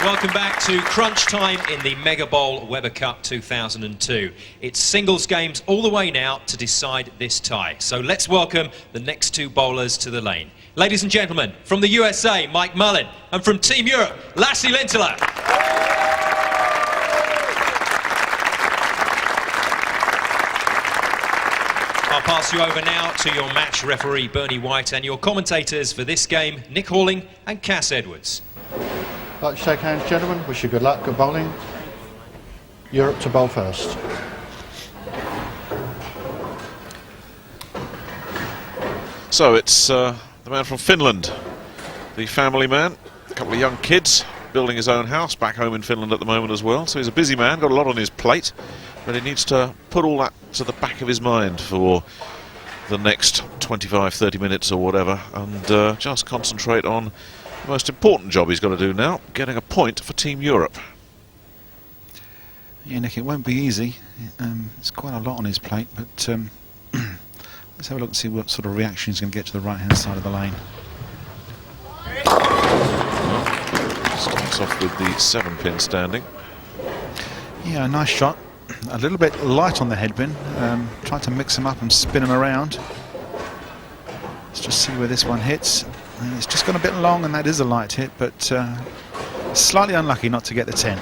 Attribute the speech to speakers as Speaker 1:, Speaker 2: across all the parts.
Speaker 1: Welcome back to crunch time in the Mega Bowl Weber Cup 2002. It's singles games all the way now to decide this tie. So let's welcome the next two bowlers to the lane. Ladies and gentlemen, from the USA, Mike Mullin, and from Team Europe, Lasse Lintila. I'll pass you over now to your match referee, Bernie White, and your commentators for this game, Nick Halling and Cass Edwards.
Speaker 2: I'd like to shake hands, gentlemen. Wish you good luck, good bowling. Europe to bowl first.
Speaker 3: So it's the man from Finland, the family man, a couple of young kids, building his own house back home in Finland at the moment as well. So he's a busy man, got a lot on his plate, but he needs to put all that to the back of his mind for the next 25-30 minutes or whatever, and just concentrate on the most important job he's got to do now, getting a point for Team Europe.
Speaker 4: Yeah, Nick, it won't be easy. It's quite a lot on his plate, but let's have a look and see what sort of reaction he's going to get to the right-hand side of the lane.
Speaker 3: Starts off with the 7-pin standing.
Speaker 4: Yeah, nice shot. A little bit light on the headpin. Trying to mix them up and spin them around. Let's just see where this one hits. It's just gone a bit long, and that is a light hit, but slightly unlucky not to get the 10.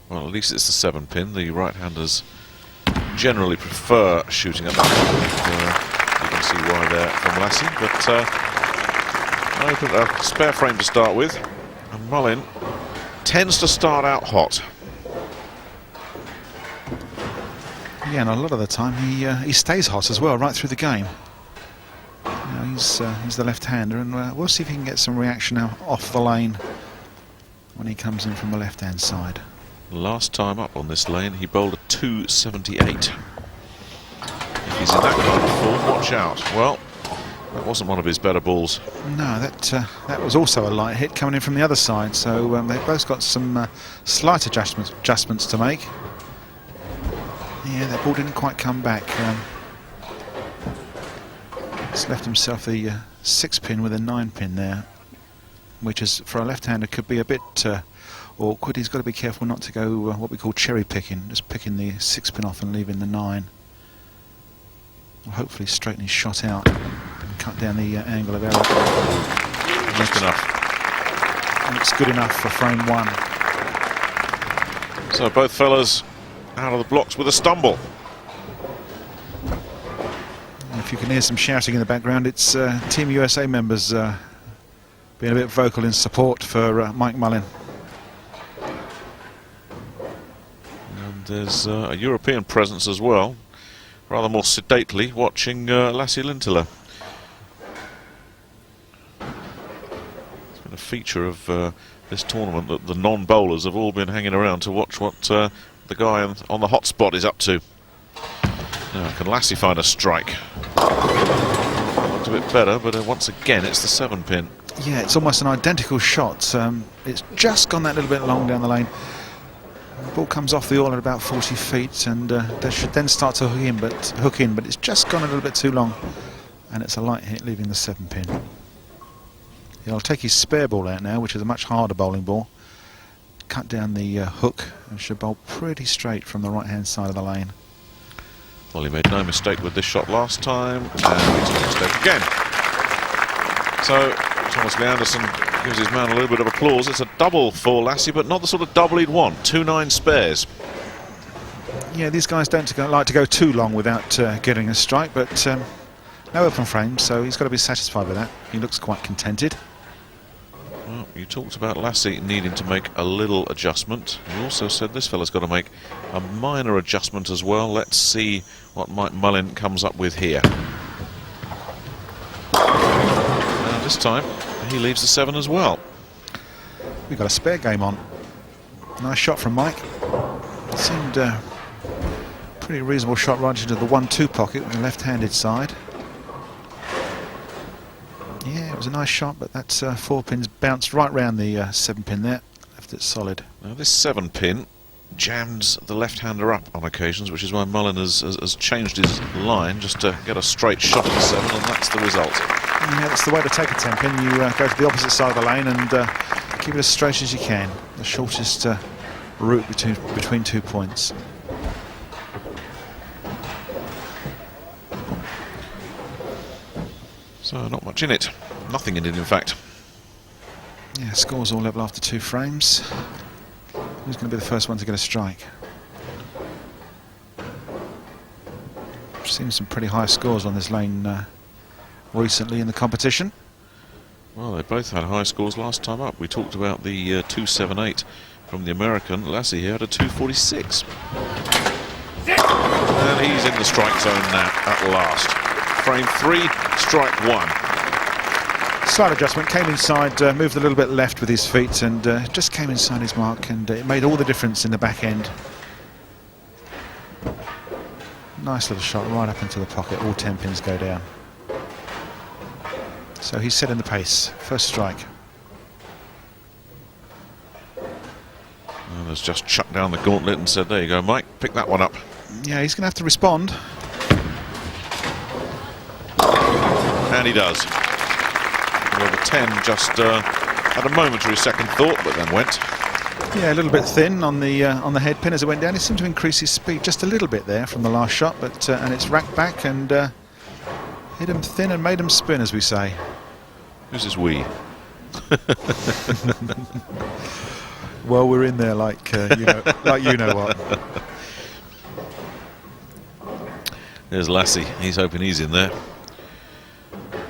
Speaker 3: Well, at least it's the 7-pin. The right-handers generally prefer shooting at that. You can see why there from Lasse, but I put a spare frame to start with, and Mullin tends to start out hot.
Speaker 4: Yeah, and a lot of the time he stays hot as well, right through the game. He's the left-hander, and we'll see if he can get some reaction now off the lane when he comes in from the left-hand side.
Speaker 3: Last time up on this lane, he bowled a 278. If he's in that kind of form, watch out. Well, that wasn't one of his better balls.
Speaker 4: No, that was also a light hit coming in from the other side, so they've both got some slight adjustments to make. Yeah, that ball didn't quite come back. He's left himself the 6-pin with a 9-pin there, which is, for a left-hander, could be a bit awkward. He's got to be careful not to go what we call cherry picking, just picking the 6-pin off and leaving the 9. Well, hopefully straighten his shot out and cut down the angle of error.
Speaker 3: Just enough.
Speaker 4: And it's good enough for frame 1.
Speaker 3: So both fellas out of the blocks with a stumble.
Speaker 4: If you can hear some shouting in the background, it's Team USA members being a bit vocal in support for Mike Mullin.
Speaker 3: And there's a European presence as well, rather more sedately watching Lasse Lintila. It's been a feature of this tournament that the non-bowlers have all been hanging around to watch what the guy on the hot spot is up to. Now, can Lasse find a strike? Looked a bit better, but once again it's the 7-pin.
Speaker 4: Yeah, it's almost an identical shot. It's just gone that little bit long down the lane. The ball comes off the oil at about 40 feet, and they should then start to hook in, but it's just gone a little bit too long, and it's a light hit, leaving the 7-pin. He'll take his spare ball out now, which is a much harder bowling ball. Cut down the hook, and should bowl pretty straight from the right-hand side of the lane.
Speaker 3: Well, he made no mistake with this shot last time, and he's made a mistake again. So Thomas Lee Anderson gives his man a little bit of applause. It's a double for Lasse, but not the sort of double he'd want. 2 9 spares.
Speaker 4: Yeah, these guys don't like to go too long without getting a strike, but no open frame, so he's got to be satisfied with that. He looks quite contented.
Speaker 3: Well, you talked about Lasse needing to make a little adjustment. You also said this fella's got to make a minor adjustment as well. Let's see what Mike Mullin comes up with here. And this time he leaves the 7 as well.
Speaker 4: We've got a spare game on. Nice shot from Mike. It seemed pretty reasonable shot right into the 1-2 pocket on the left-handed side. Yeah, it was a nice shot, but that 4-pin's bounced right round the 7-pin there, left it solid.
Speaker 3: Now this 7-pin jams the left-hander up on occasions, which is why Mullin has changed his line just to get a straight shot at the 7, and that's the result.
Speaker 4: Yeah, that's the way to take a 10-pin. You go to the opposite side of the lane and keep it as straight as you can. The shortest route between 2 points.
Speaker 3: So not much in it. Nothing in it, in fact.
Speaker 4: Yeah, scores all level after 2 frames. Who's going to be the first one to get a strike? I've seen some pretty high scores on this lane recently in the competition.
Speaker 3: Well, they both had high scores last time up. We talked about the 278 from the American. Lasse here had a 246. And he's in the strike zone now at last. Frame 3, strike 1.
Speaker 4: Slight adjustment, came inside, moved a little bit left with his feet and just came inside his mark, and it made all the difference in the back end. Nice little shot right up into the pocket, all 10 pins go down. So he's setting the pace, first strike.
Speaker 3: And has just chucked down the gauntlet and said, there you go, Mike, pick that one up.
Speaker 4: Yeah, he's going to have to respond.
Speaker 3: And he does. Well, the 10 just had a momentary second thought, but then went.
Speaker 4: Yeah, a little bit thin on the head pin as it went down. He seemed to increase his speed just a little bit there from the last shot, but and it's racked back and hit him thin and made him spin, as we say.
Speaker 3: Who's this we?
Speaker 4: Well, we're in there like like you know what.
Speaker 3: There's Lasse. He's hoping he's in there.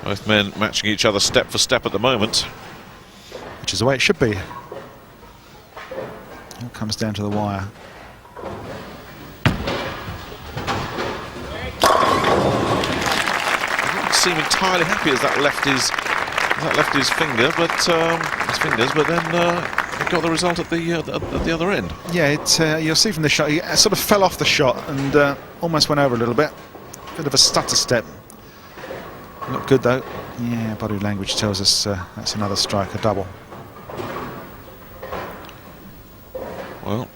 Speaker 3: Both men matching each other step for step at the moment.
Speaker 4: Which is the way it should be. All comes down to the wire.
Speaker 3: He didn't seem entirely happy as that left his finger, but his fingers. But then he got the result at the other end.
Speaker 4: Yeah, you'll see from the shot, he sort of fell off the shot and almost went over a little bit. Bit of a stutter step. Looked good though. Yeah, body language tells us that's another strike, a double.
Speaker 3: Well,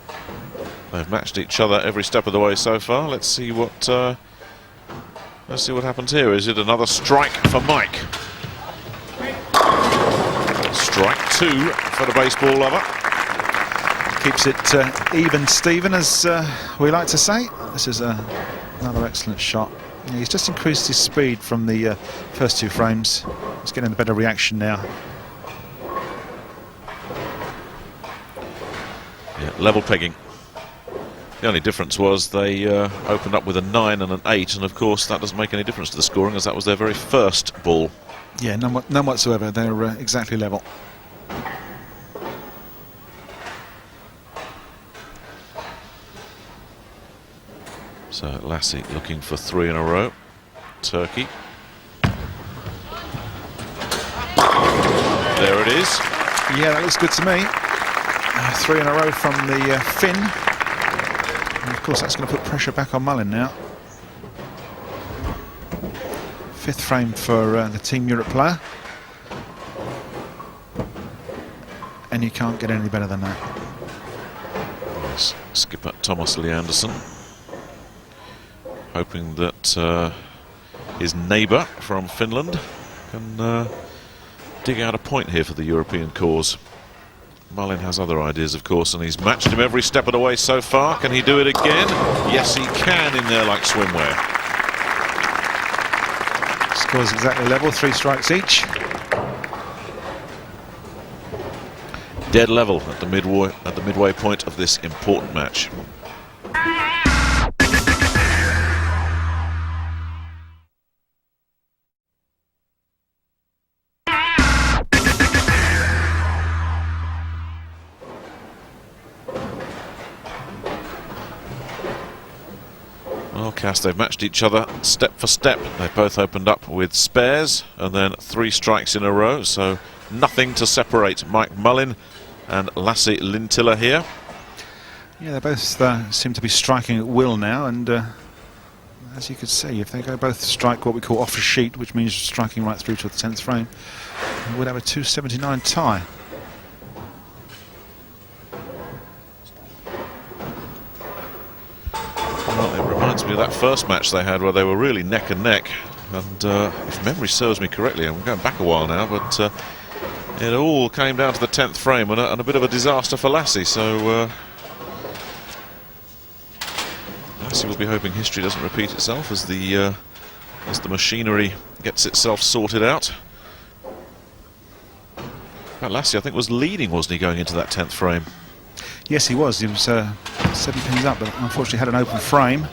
Speaker 3: they've matched each other every step of the way so far. Let's see what happens here. Is it another strike for Mike? Strike 2 for the baseball lover.
Speaker 4: Keeps it even Steven, as we like to say. This is another excellent shot. Yeah, he's just increased his speed from the first 2 frames. He's getting a better reaction now.
Speaker 3: Yeah, level pegging. The only difference was they opened up with a 9 and an 8, and of course that doesn't make any difference to the scoring, as that was their very first ball.
Speaker 4: Yeah, none whatsoever. They're exactly level.
Speaker 3: So Lasse looking for 3 in a row. Turkey. There it is.
Speaker 4: Yeah, that looks good to me. 3 in a row from the Finn. And of course that's going to put pressure back on Mullin now. 5th frame for the Team Europe player. And you can't get any better than that.
Speaker 3: Yes, skipper Thomas Leanderson, hoping that his neighbour from Finland can dig out a point here for the European cause. Mullin has other ideas, of course, and he's matched him every step of the way so far. Can he do it again? Yes, he can in there like swimwear.
Speaker 4: Scores exactly level, 3 strikes each.
Speaker 3: Dead level at the midway point of this important match. Well, Cass, they've matched each other step for step. They both opened up with spares and then 3 strikes in a row, so nothing to separate Mike Mullin and Lasse Lintila here.
Speaker 4: Yeah, they both seem to be striking at will now, and as you could see, if they go both strike what we call off a sheet, which means striking right through to the 10th frame, we would have a 279 tie.
Speaker 3: Well, it reminds me of that first match they had where they were really neck and neck. And if memory serves me correctly, I'm going back a while now, but it all came down to the 10th frame and a bit of a disaster for Lasse. So Lasse will be hoping history doesn't repeat itself as the machinery gets itself sorted out. Well, Lasse, I think, was leading, wasn't he, going into that 10th frame?
Speaker 4: Yes, he was. He was 7 pins up, but unfortunately had an open frame.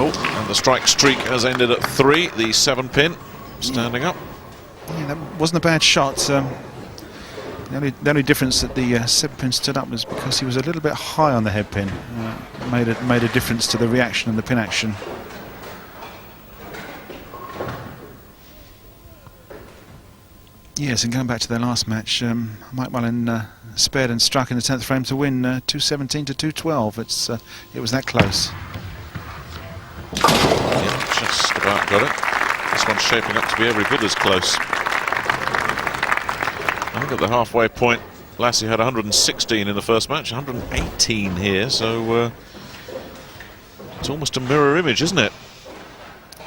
Speaker 3: Oh, and the strike streak has ended at 3. The 7-pin standing up.
Speaker 4: Yeah, that wasn't a bad shot. The only difference that the 7-pin stood up was because he was a little bit high on the head pin. Made a difference to the reaction and the pin action. Yes, and going back to their last match, Mike Mullin spared and struck in the 10th frame to win 217 to 212. It was that close.
Speaker 3: Yeah, just about got it. This one's shaping up to be every bit as close. I think at the halfway point, Lasse had 116 in the first match, 118 here, so it's almost a mirror image, isn't it?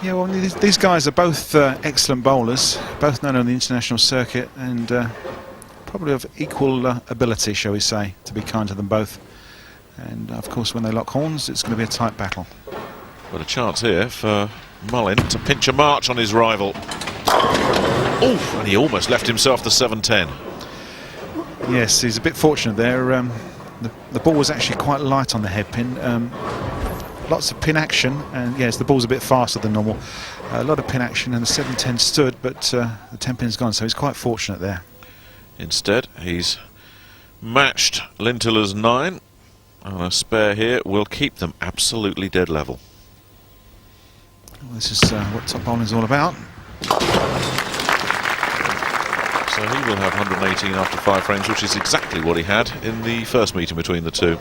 Speaker 4: Yeah, well, these guys are both excellent bowlers, both known on the international circuit, and probably of equal ability, shall we say, to be kind to them both. And of course, when they lock horns, it's going to be a tight battle.
Speaker 3: But a chance here for Mullin to pinch a march on his rival. Oh, and he almost left himself the 7-10.
Speaker 4: Yes, he's a bit fortunate there. The ball was actually quite light on the head pin. Lots of pin action, and yes, the ball's a bit faster than normal. A lot of pin action, and the 7-10 stood, but the 10-pin's gone, so he's quite fortunate there.
Speaker 3: Instead, he's matched Lintila's 9, and a spare here will keep them absolutely dead level.
Speaker 4: Well, this is what top bowling's all about.
Speaker 3: So he will have 118 after 5 frames, which is exactly what he had in the first meeting between the two.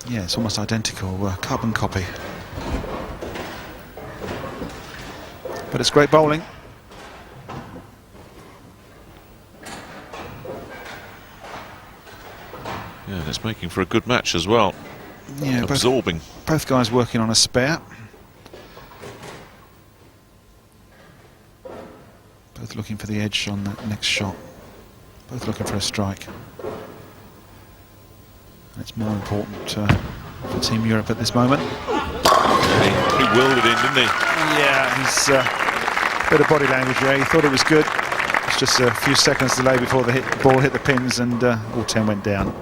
Speaker 4: Yeah, it's almost identical, carbon copy. But it's great bowling.
Speaker 3: Yeah, and it's making for a good match as well.
Speaker 4: Yeah,
Speaker 3: absorbing.
Speaker 4: Both guys working on a spare. Both looking for the edge on that next shot. Both looking for a strike. It's more important for Team Europe at this moment.
Speaker 3: He willed it in, didn't he?
Speaker 4: Yeah, he's a bit of body language there. He thought it was good. It's just a few seconds delay before the ball hit the pins, and all 10 went down.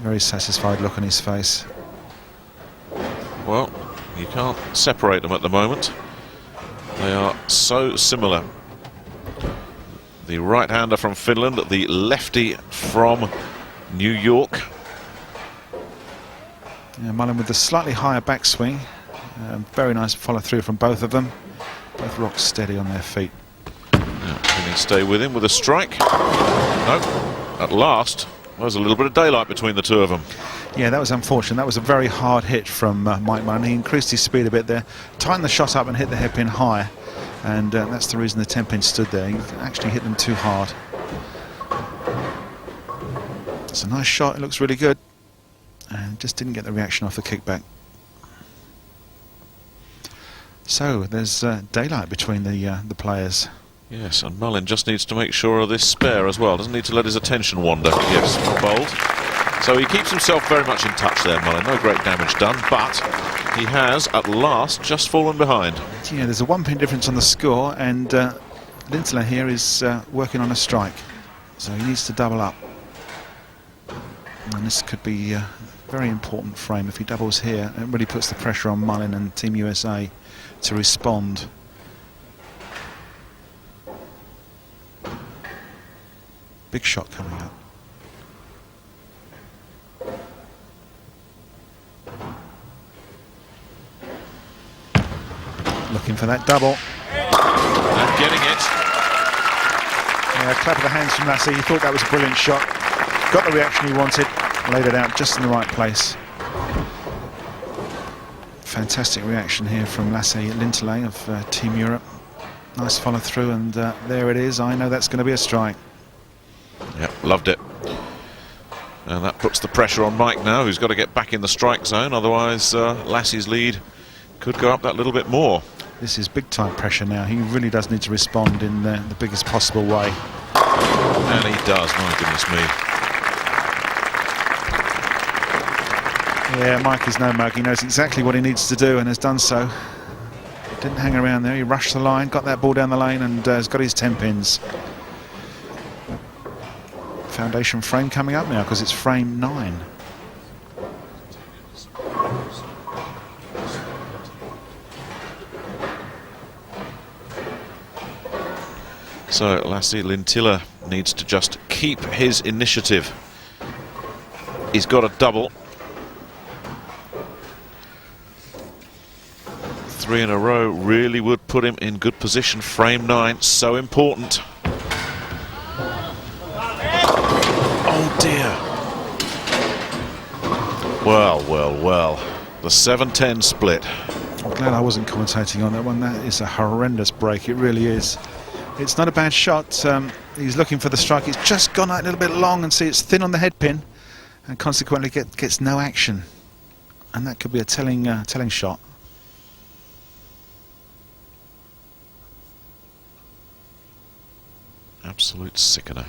Speaker 4: Very satisfied look on his face.
Speaker 3: Well, you can't separate them at the moment. They are so similar. The right-hander from Finland, the lefty from New York.
Speaker 4: Yeah, Mullin with the slightly higher backswing. Very nice follow-through from both of them. Both rock steady on their feet.
Speaker 3: Yeah, can he stay with him with a strike? No. At last, there's a little bit of daylight between the two of them.
Speaker 4: Yeah, that was unfortunate. That was a very hard hit from Mike Mullin. He increased his speed a bit there, tightened the shot up and hit the head pin high. And that's the reason the 10-pin stood there. He actually hit them too hard. It's a nice shot. It looks really good. And just didn't get the reaction off the kickback. So there's daylight between the players.
Speaker 3: Yes, and Mullin just needs to make sure of this spare as well. Doesn't need to let his attention wander. Yes, bowled. So he keeps himself very much in touch there, Mullin. No great damage done, but he has at last just fallen behind.
Speaker 4: Yeah, there's a 1-pin difference on the score, and Lintla here is working on a strike, so he needs to double up. And this could be a very important frame. If he doubles here, it really puts the pressure on Mullin and Team USA to respond. Big shot coming up. Looking for that double.
Speaker 3: And getting it.
Speaker 4: Yeah, clap of the hands from Lasse. He thought that was a brilliant shot. Got the reaction he wanted. Laid it out just in the right place. Fantastic reaction here from Lasse Lintila of Team Europe. Nice follow through, and there it is. I know that's going to be a strike.
Speaker 3: Yep, loved it. And that puts the pressure on Mike now, who's got to get back in the strike zone. Otherwise, Lasse's lead could go up that little bit more.
Speaker 4: This is big time pressure now. He really does need to respond in the biggest possible way.
Speaker 3: And he does, my goodness me.
Speaker 4: Yeah, Mike is no mug. He knows exactly what he needs to do and has done so. Didn't hang around there. He rushed the line, got that ball down the lane, and has got his 10 pins. Foundation frame coming up now because it's frame 9.
Speaker 3: So Lasse Lintila needs to just keep his initiative. He's got a double. 3 in a row really would put him in good position. Frame 9, so important. Oh dear. Well, well, well. The 7-10 split.
Speaker 4: I'm glad I wasn't commentating on that one. That is a horrendous break. It really is. It's not a bad shot. He's looking for the strike. It's just gone out a little bit long, and see it's thin on the head pin, and consequently gets no action. And that could be a telling shot.
Speaker 3: Absolute sickener.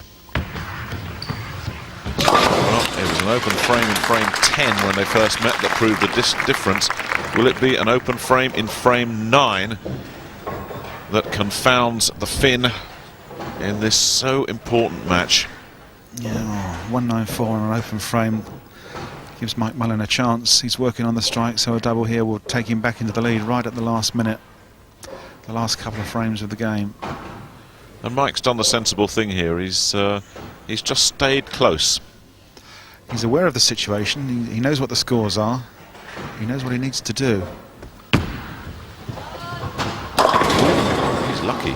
Speaker 3: Well, it was an open frame in frame 10 when they first met that proved the difference. Will it be an open frame in frame 9 that confounds the Finn in this so important match?
Speaker 4: Yeah, 194 on an open frame gives Mike Mullin a chance. He's working on the strike, so a double here will take him back into the lead right at the last minute, the last couple of frames of the game.
Speaker 3: And Mike's done the sensible thing here. He's just stayed close.
Speaker 4: He's aware of the situation. He knows what the scores are. He knows what he needs to do.
Speaker 3: He's lucky.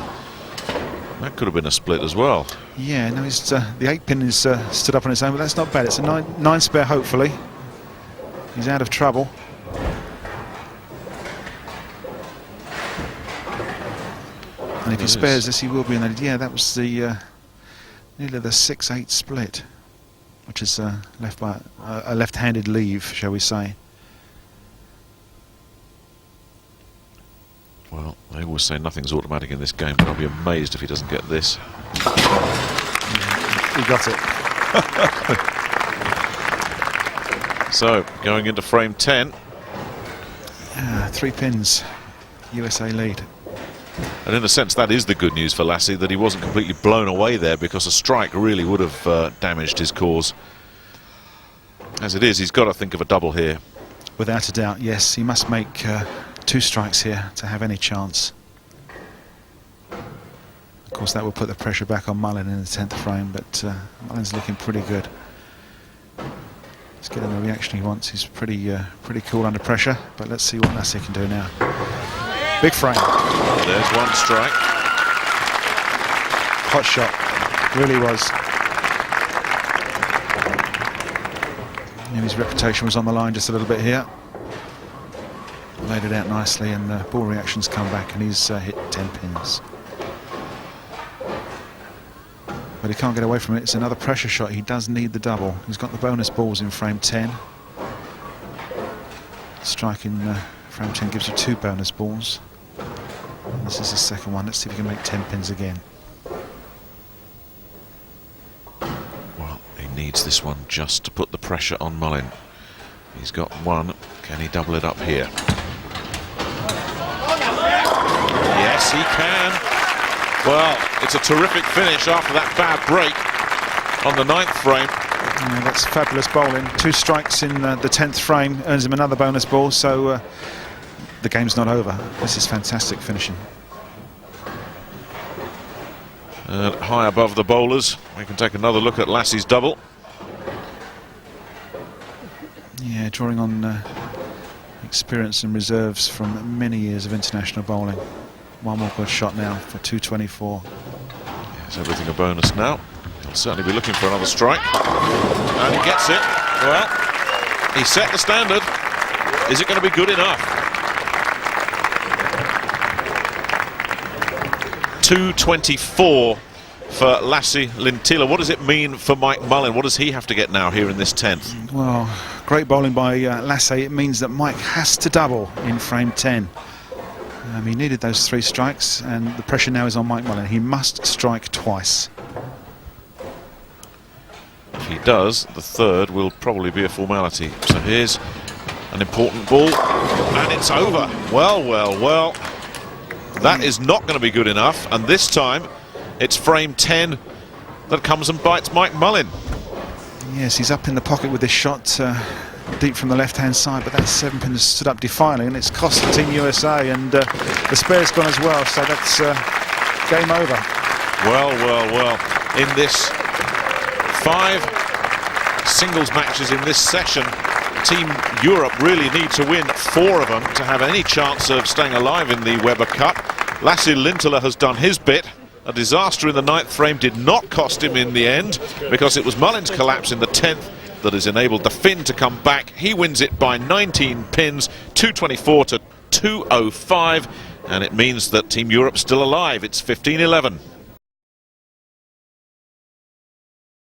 Speaker 3: That could have been a split as well.
Speaker 4: Yeah, no, the 8 pin is stood up on its own, but that's not bad. It's a 9 spare, hopefully. He's out of trouble. And if he spares this, he will be in the... Yeah, that was the nearly the 6-8 split, which is left by a left-handed leave, shall we say.
Speaker 3: Well, they always say nothing's automatic in this game, but I'll be amazed if he doesn't get this.
Speaker 4: He got it.
Speaker 3: So, going into frame 10.
Speaker 4: 3 pins. USA lead.
Speaker 3: And in a sense, that is the good news for Lasse, that he wasn't completely blown away there, because a strike really would have damaged his cause. As it is, he's got to think of a double here.
Speaker 4: Without a doubt, yes. He must make 2 strikes here to have any chance. Of course, that will put the pressure back on Mullin in the 10th frame, but Mullin's looking pretty good. He's getting the reaction he wants. He's pretty cool under pressure, but let's see what Lasse can do now. Big frame.
Speaker 3: There's one strike.
Speaker 4: Hot shot. Really was. And his reputation was on the line just a little bit here. Laid it out nicely, and the ball reactions come back, and he's hit 10 pins. But he can't get away from it. It's another pressure shot. He does need the double. He's got the bonus balls in frame 10. Strike in frame 10 gives you 2 bonus balls. And this is the second one. Let's see if he can make 10 pins again.
Speaker 3: Well, he needs this one just to put the pressure on Mullin. He's got 1. Can he double it up here? Yes, he can. Well, it's a terrific finish after that bad break on the 9th frame.
Speaker 4: Yeah, that's fabulous bowling. 2 strikes in the 10th frame earns him another bonus ball, so the game's not over. This is fantastic finishing.
Speaker 3: High above the bowlers, we can take another look at Lasse's double.
Speaker 4: Yeah, drawing on experience and reserves from many years of international bowling. One more good shot now for 224.
Speaker 3: Is everything a bonus now? He'll certainly be looking for another strike. And he gets it. Well, he set the standard. Is it going to be good enough? 224 for Lasse Lintila. What does it mean for Mike Mullin? What does he have to get now here in this 10th?
Speaker 4: Well, Great bowling by Lasse. It means that Mike has to double in frame 10. He needed those 3 strikes, and the pressure now is on Mike Mullin. He must strike twice.
Speaker 3: If he does, the third will probably be a formality. So here's an important ball, and it's over. Well, well, well. That is not going to be good enough, and this time it's frame 10 that comes and bites Mike Mullin.
Speaker 4: Yes, he's up in the pocket with this shot deep from the left-hand side, but that 7-pin has stood up defiantly, and it's cost Team USA, and the spare's gone as well, so that's game over.
Speaker 3: Well, well, well. In this 5 singles matches in this session, Team Europe really need to win 4 of them to have any chance of staying alive in the Weber Cup. Lasse Lintila has done his bit. A disaster in the 9th frame did not cost him in the end, because it was Mullin's collapse in the 10th that has enabled the Finn to come back. He wins it by 19 pins, 224 to 205, and it means that Team Europe's still alive. It's 15-11.